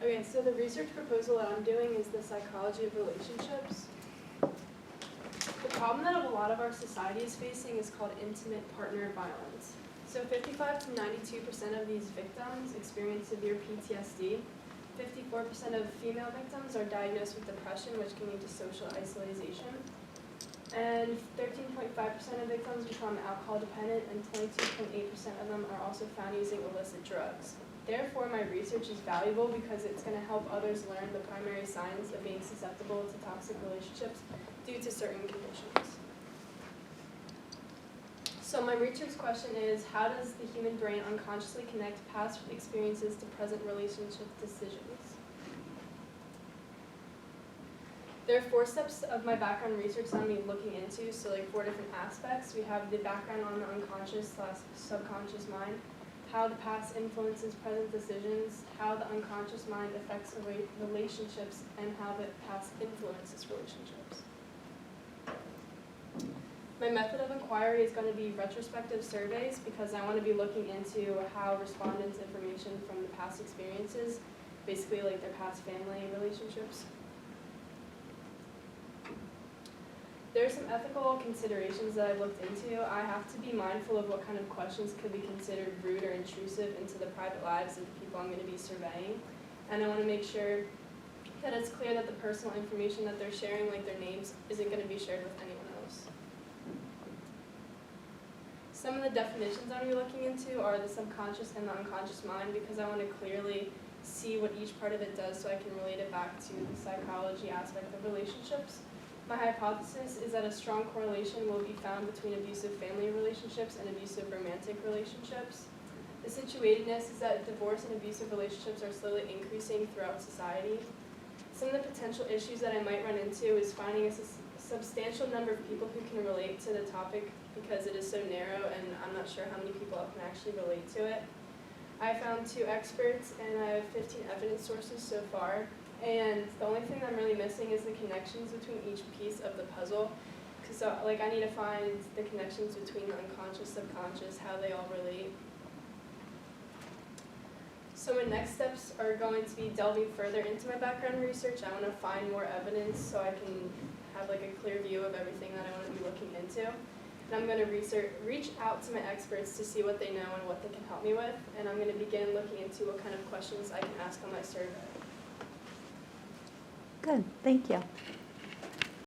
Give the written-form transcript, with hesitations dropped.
Okay, so the research proposal that I'm doing is the psychology of relationships. The problem that a lot of our society is facing is called intimate partner violence. So 55 to 92% of these victims experience severe PTSD. 54% of female victims are diagnosed with depression, which can lead to social isolation. And 13.5% of victims become alcohol dependent, and 22.8% of them are also found using illicit drugs. Therefore, my research is valuable because it's going to help others learn the primary signs of being susceptible to toxic relationships due to certain conditions. So my research question is, how does the human brain unconsciously connect past experiences to present relationship decisions? There are 4 steps of my background research that I'm going to be looking into, so like 4 different aspects. We have the background on the unconscious/subconscious mind, how the past influences present decisions, how the unconscious mind affects relationships, and how the past influences relationships. My method of inquiry is going to be retrospective surveys because I want to be looking into how respondents' information from the past experiences, basically like their past family relationships. There are some ethical considerations that I've looked into. I have to be mindful of what kind of questions could be considered rude or intrusive into the private lives of the people I'm going to be surveying. And I want to make sure that it's clear that the personal information that they're sharing, like their names, isn't going to be shared with anyone else. Some of the definitions I'm going to be looking into are the subconscious and the unconscious mind because I want to clearly see what each part of it does so I can relate it back to the psychology aspect of relationships. My hypothesis is that a strong correlation will be found between abusive family relationships and abusive romantic relationships. The situatedness is that divorce and abusive relationships are slowly increasing throughout society. Some of the potential issues that I might run into is finding a substantial number of people who can relate to the topic because it is so narrow and I'm not sure how many people can actually relate to it. I found 2 experts and I have 15 evidence sources so far. And the only thing I'm really missing is the connections between each piece of the puzzle. So, I need to find the connections between the unconscious, subconscious, how they all relate. So my next steps are going to be delving further into my background research. I want to find more evidence so I can have a clear view of everything that I want to be looking into. And I'm going to reach out to my experts to see what they know and what they can help me with. And I'm going to begin looking into what kind of questions I can ask on my survey. Good, thank you.